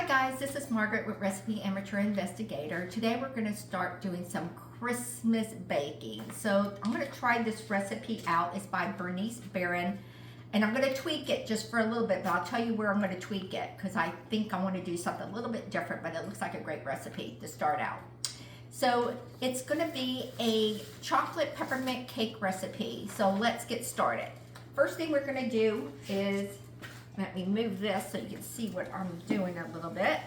Hi guys, this is Margaret with Recipe Amateur Investigator. Today we're going to start doing some Christmas baking. So I'm going to try this recipe out. It's by Bernice Barron. And I'm going to tweak it just for a little bit, but I'll tell you where I'm going to tweak it because I think I want to do something a little bit different, but it looks like a great recipe to start out. So it's going to be a chocolate peppermint cake recipe. So let's get started. First thing we're going to do is, let me move this so you can see what I'm doing a little bit.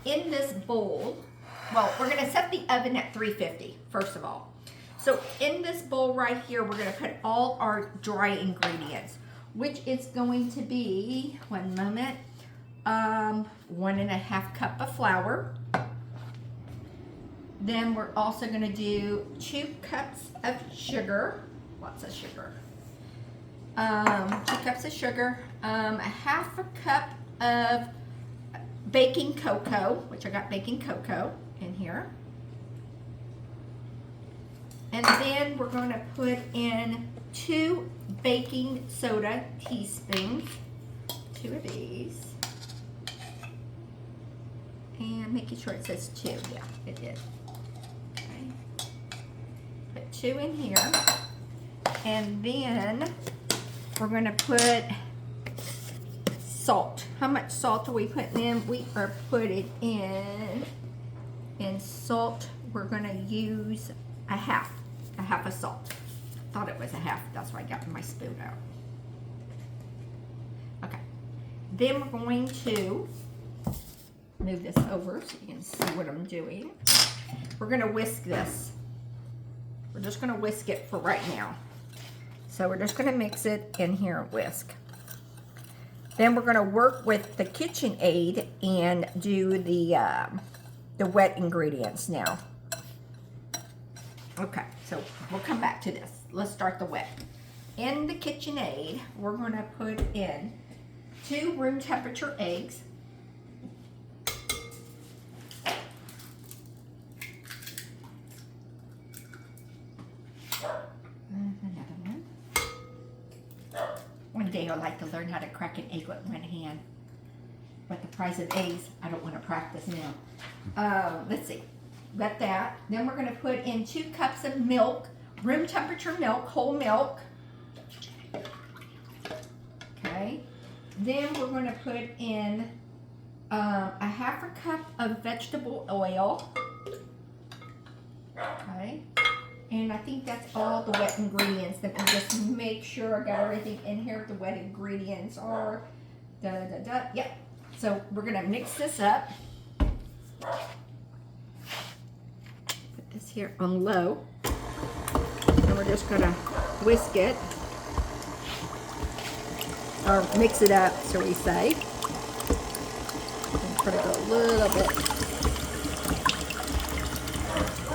In this bowl, well, we're going to set the oven at 350, first of all. So in this bowl right here, we're going to put all our dry ingredients, which is going to be, 1 moment, 1.5 cup of flour. Then we're also going to do 2 cups of sugar, lots of sugar. 2 cups of sugar, 1/2 cup of baking cocoa, which I got baking cocoa in here. And then we're going to put in 2 baking soda teaspoons, 2 of these. And making sure it says 2, yeah, it did. Okay. Put 2 in here. And then we're going to put salt. How much salt are we putting in? We are putting in salt, we're going to use a half of salt. Thought it was a half, that's why I got my spoon out. Okay. Then we're going to move this over so you can see what I'm doing. We're going to whisk this. We're just going to whisk it for right now. So we're just going to mix it in here and whisk. Then we're going to work with the KitchenAid and do the wet ingredients now. Okay, so we'll come back to this. Let's start the wet. In the KitchenAid, we're going to put in 2 room temperature eggs. One day I'd like to learn how to crack an egg with one hand. But the price of eggs, I don't want to practice now. Let's see. Got that. Then we're going to put in 2 cups of milk, room temperature milk, whole milk. Okay. Then we're going to put in 1/2 cup of vegetable oil. Okay. And I think that's all the wet ingredients. Let me just make sure I got everything in here. The wet ingredients are Yep. So we're going to mix this up. Put this here on low. And we're just going to whisk it. Or mix it up, so we say. And put it a little bit.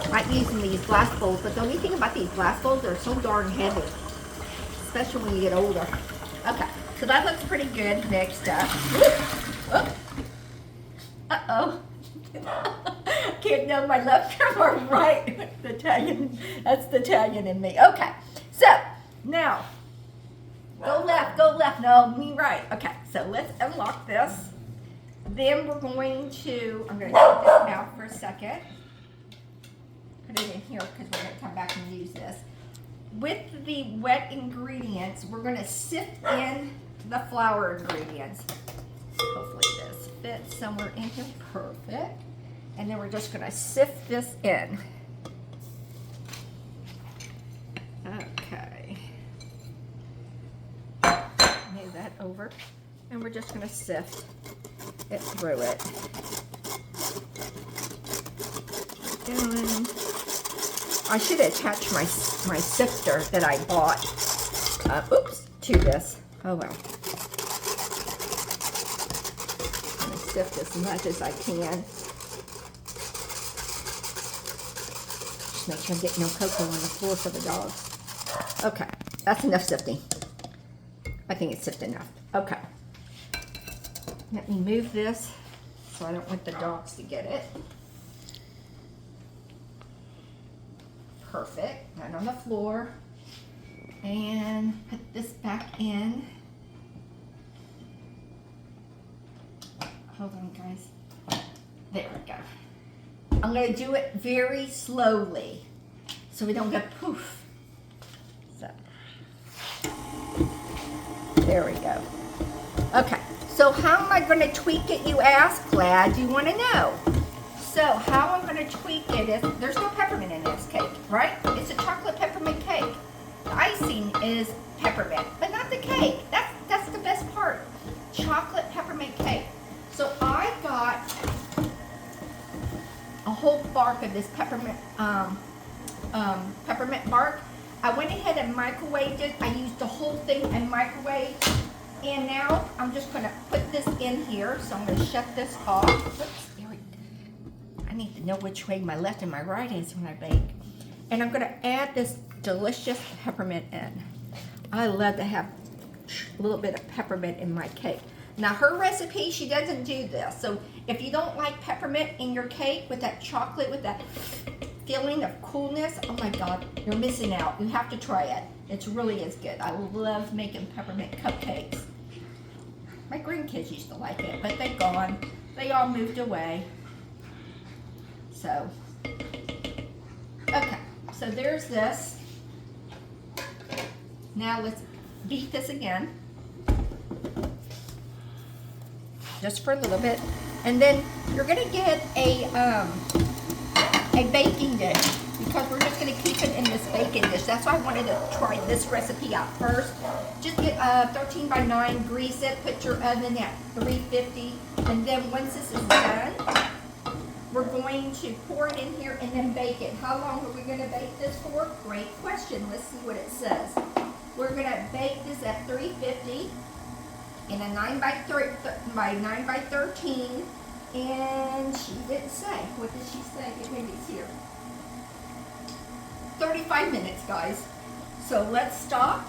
I like using these glass bowls, but the only thing about these glass bowls, they're so darn heavy, especially when you get older. Okay, so that looks pretty good. Next up, uh-oh, can't know my left from my right. The Italian, that's the Italian in me. Okay, so now go left, no, me right. Okay, so let's unlock this. Then we're going to, I'm going to take this out for a second. Put it in here because we're going to come back and use this. With the wet ingredients, we're going to sift in the flour ingredients. Hopefully this fits somewhere in here. Perfect. And then we're just going to sift this in. Okay. Move that over. And we're just going to sift it through it. Doing. I should attach my sifter that I bought, to this. Oh well. I'm going to sift as much as I can. Just make sure I'm getting no cocoa on the floor for the dogs. Okay, that's enough sifting. I think it's sifted enough. Okay. Let me move this so I don't want the dogs to get it. Perfect. Right on the floor. And put this back in. Hold on, guys. There we go. I'm going to do it very slowly so we don't get poof. So, there we go. Okay, so how am I going to tweak it, you ask? Glad you want to know. So how I'm going to tweak it is, there's no peppermint in this cake, right? It's a chocolate peppermint cake. The icing is peppermint, but not the cake. That's the best part. Chocolate peppermint cake. So I got a whole bark of this peppermint peppermint bark. I went ahead and microwaved it. I used the whole thing and microwaved. And now I'm just going to put this in here. So I'm going to shut this off. Oops, there we go. I need to know which way my left and my right is when I bake. And I'm going to add this delicious peppermint in. I love to have a little bit of peppermint in my cake. Now her recipe, she doesn't do this. So if you don't like peppermint in your cake with that chocolate, with that feeling of coolness, oh my God, you're missing out. You have to try it. It really is good. I love making peppermint cupcakes. My grandkids used to like it, but they're gone. They all moved away. So, okay, so there's this. Now let's beat this again. Just for a little bit. And then you're gonna get a baking dish because we're just gonna keep it in this baking dish. That's why I wanted to try this recipe out first. Just get 13 by 9, grease it, put your oven at 350, and then once this is done, we're going to pour it in here and then bake it. How long are we gonna bake this for? Great question. Let's see what it says. We're gonna bake this at 350 in a 9 by 13, and she didn't say. What did she say? Maybe it's here. 35 minutes, guys. So let's stop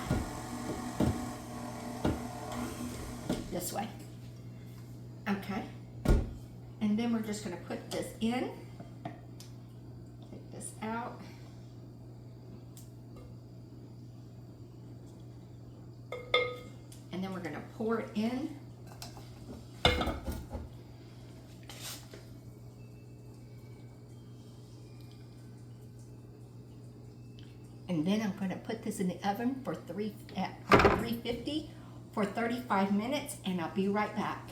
this way. Okay. And then we're just going to put this in. Take this out. And then we're going to pour it in. And then I'm going to put this in the oven for 350 for 35 minutes, and I'll be right back.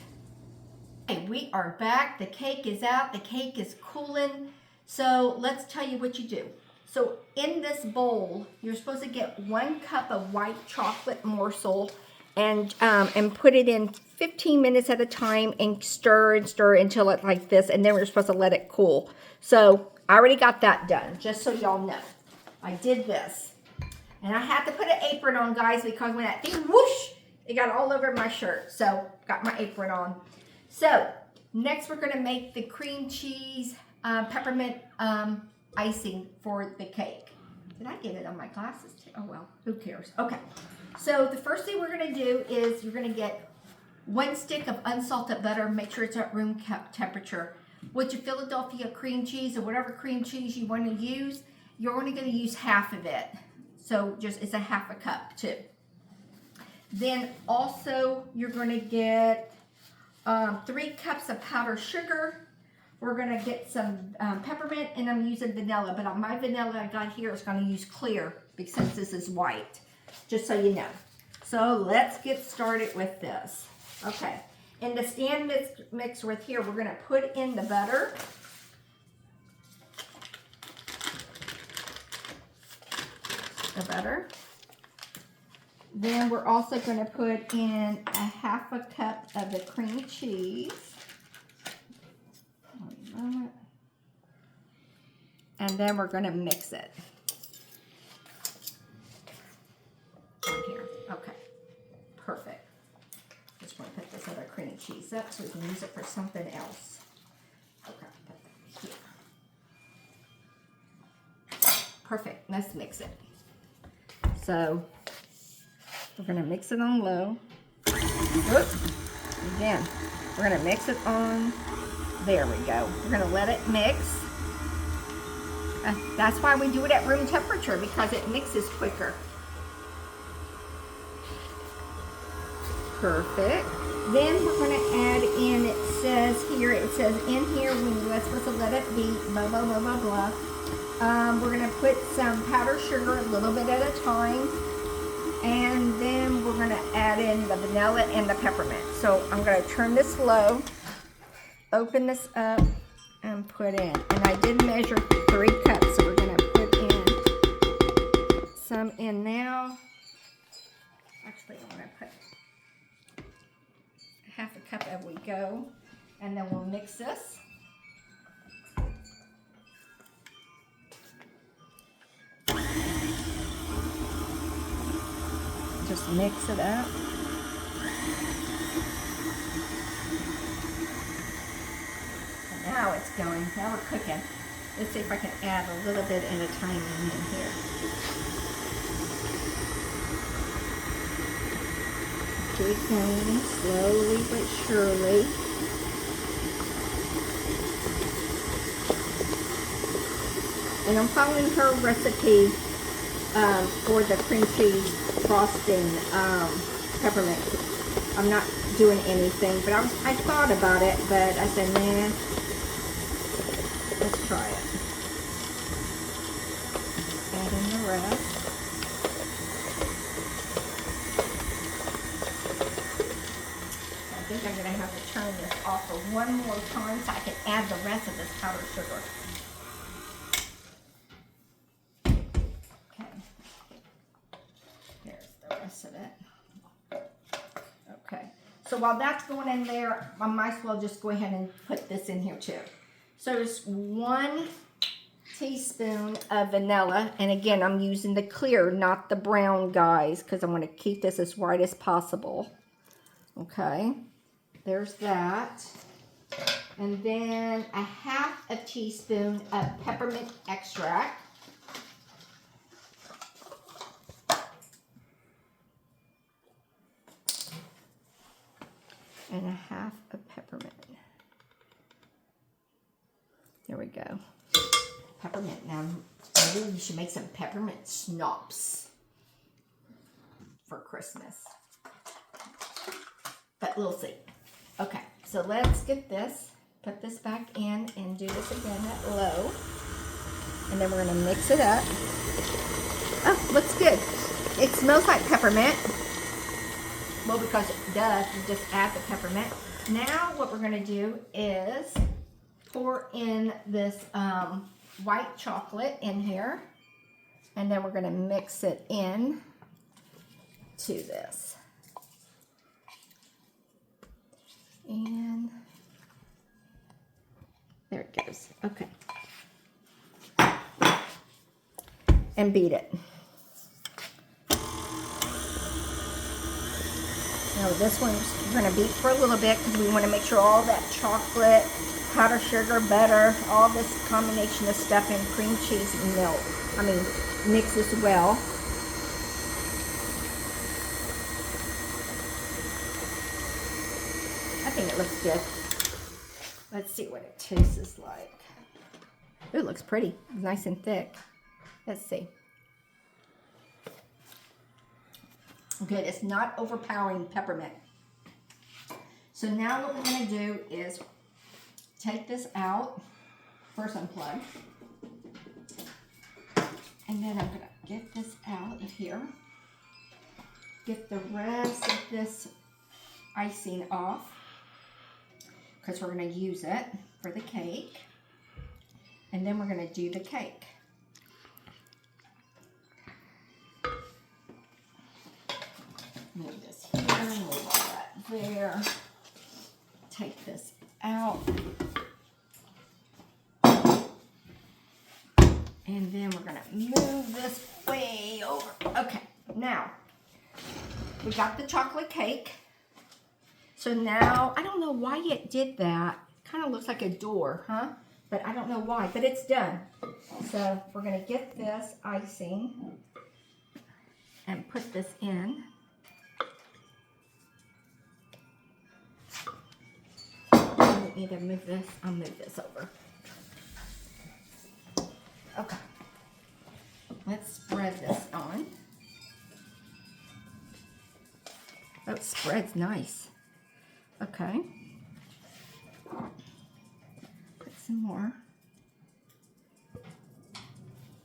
Okay, we are back. The cake is out. The cake is cooling. So let's tell you what you do. So in this bowl, you're supposed to get 1 cup of white chocolate morsel and put it in 15 minutes at a time and stir until it's like this, and then we're supposed to let it cool. So I already got that done, just so y'all know. I did this. And I had to put an apron on, guys, because when that thing whoosh, it got all over my shirt. So got my apron on. So next we're going to make the cream cheese peppermint icing for the cake. Did I get it on my glasses too? Oh well, who cares? Okay. So the first thing we're going to do is you're going to get 1 stick of unsalted butter. Make sure it's at room temperature. With your Philadelphia cream cheese or whatever cream cheese you want to use, you're only going to use half of it. So just it's a half a cup too. Then also you're going to get 3 cups of powdered sugar. We're going to get some peppermint, and I'm using vanilla, but on my vanilla I got here is going to use clear because this is white, just so you know. So let's get started with this. Okay, in the stand mix with here, we're going to put in the butter. Then we're also going to put in a half a cup of the cream cheese. And then we're going to mix it. On here. Okay. Perfect. Just want to put this other cream cheese up so we can use it for something else. Okay. Put that here. Perfect. Let's mix it. So we're going to mix it on low. Oops. Again, we're going to mix it on. There we go. We're going to let it mix. That's why we do it at room temperature, because it mixes quicker. Perfect. Then we're going to add in, it says here, it's says in here we're supposed to let it beat, blah, blah, blah, blah, blah. We're going to put some powdered sugar a little bit at a time. And then we're going to add in the vanilla and the peppermint. So I'm going to turn this low, open this up, and put in. And I did measure 3 cups, so we're going to put in some in now. Actually, I'm going to put half a cup as we go. And then we'll mix this. Just mix it up. And now it's going. Now we're cooking. Let's see if I can add a little bit at a time in here. Keep going slowly but surely. And I'm following her recipe for the cream cheese frosting peppermint. I'm not doing anything, but I thought about it, but I said, man, let's try it. Add in the rest. I think I'm going to have to turn this off for one more time so I can add the rest of this powdered sugar. Of it. Okay, so while that's going in there, I might as well just go ahead and put this in here too. So it's 1 teaspoon of vanilla, and again, I'm using the clear, not the brown, guys, because I want to keep this as white as possible. Okay, there's that. And then a half a teaspoon of peppermint extract. And a half of peppermint. There we go. Peppermint. Now, maybe we should make some peppermint schnapps for Christmas. But we'll see. Okay, so let's get this, put this back in, and do this again at low. And then we're going to mix it up. Oh, looks good. It smells like peppermint. Well, because it does, you just add the peppermint. Now what we're going to do is pour in this white chocolate in here. And then we're going to mix it in to this. And there it goes. Okay. And beat it. Now this one's we're going to beat for a little bit because we want to make sure all that chocolate, powdered sugar, butter, all this combination of stuff in cream cheese and milk, mixes well. I think it looks good. Let's see what it tastes like. Ooh, it looks pretty. Nice and thick. Let's see. Good, it's not overpowering peppermint. So now what we're going to do is take this out. First unplug. And then I'm going to get this out of here. Get the rest of this icing off. Because we're going to use it for the cake. And then we're going to do the cake. Move this here, move all that there. Take this out. And then we're going to move this way over. Okay, now we got the chocolate cake. So now, I don't know why it did that. Kind of looks like a door, huh? But I don't know why, but it's done. So we're going to get this icing and put this in. I need to move this. I'll move this over. Okay. Let's spread this on. Oh, it spreads nice. Okay. some more.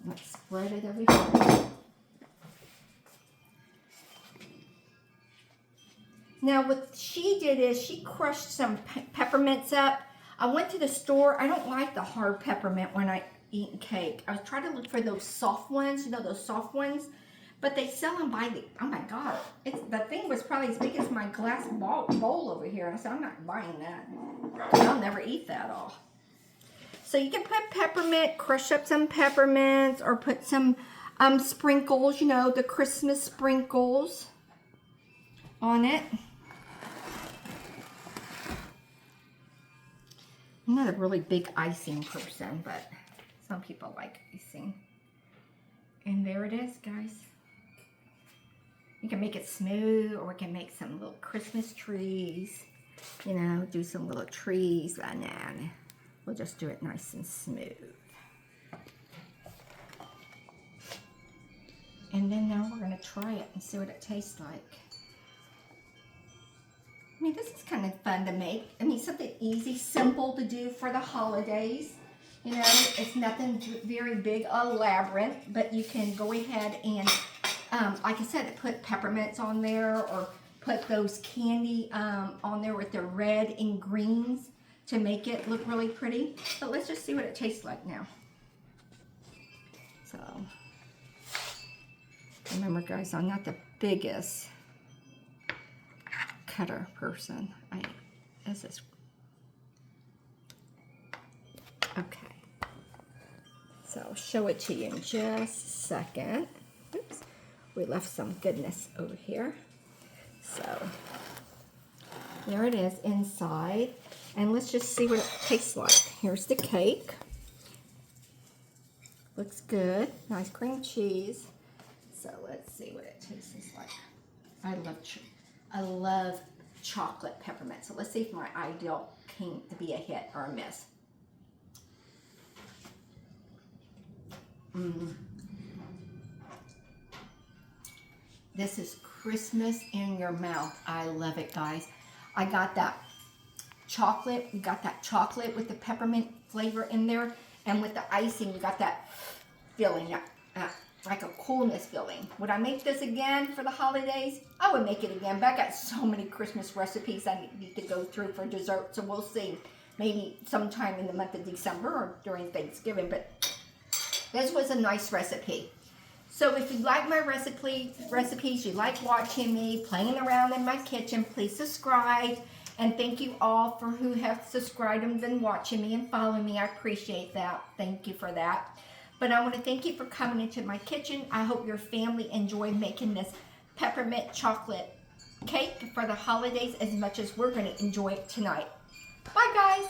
Let's spread it over here. Now what she did is she crushed some peppermints up. I went to the store. I don't like the hard peppermint when I eat cake. I was trying to look for those soft ones, you know, those soft ones. But they sell them by the, oh my God. The thing was probably as big as my glass bowl over here. I said, I'm not buying that. I'll never eat that all. So you can put peppermint, crush up some peppermints, or put some sprinkles, you know, the Christmas sprinkles on it. I'm not a really big icing person, but some people like icing. And there it is, guys. You can make it smooth, or we can make some little Christmas trees. You know, do some little trees. And then we'll just do it nice and smooth. And then now we're going to try it and see what it tastes like. I mean, this is kind of fun to make. I mean, something easy, simple to do for the holidays. You know, it's nothing very big, elaborate, but you can go ahead and, like I said, put peppermints on there, or put those candy on there with the red and greens to make it look really pretty. But let's just see what it tastes like now. So, remember guys, I'm not the biggest cutter person. This is okay. So I'll show it to you in just a second. Oops, we left some goodness over here. So there it is inside, and let's just see what it tastes like. Here's the cake. Looks good. Nice cream cheese. So let's see what it tastes like. I love chocolate peppermint. So let's see if my ideal came to be a hit or a miss. This is Christmas in your mouth. I love it, guys. I got that chocolate. We got that chocolate with the peppermint flavor in there. And with the icing, we got that feeling, like a coolness feeling. Would I make this again for the holidays? I would make it again, but I got so many Christmas recipes I need to go through for dessert, so we'll see. Maybe sometime in the month of December or during Thanksgiving, but this was a nice recipe. So if you like my recipes, you like watching me playing around in my kitchen, please subscribe. And thank you all for who have subscribed and been watching me and following me. I appreciate that. Thank you for that. But I want to thank you for coming into my kitchen. I hope your family enjoyed making this peppermint chocolate cake for the holidays as much as we're going to enjoy it tonight. Bye, guys.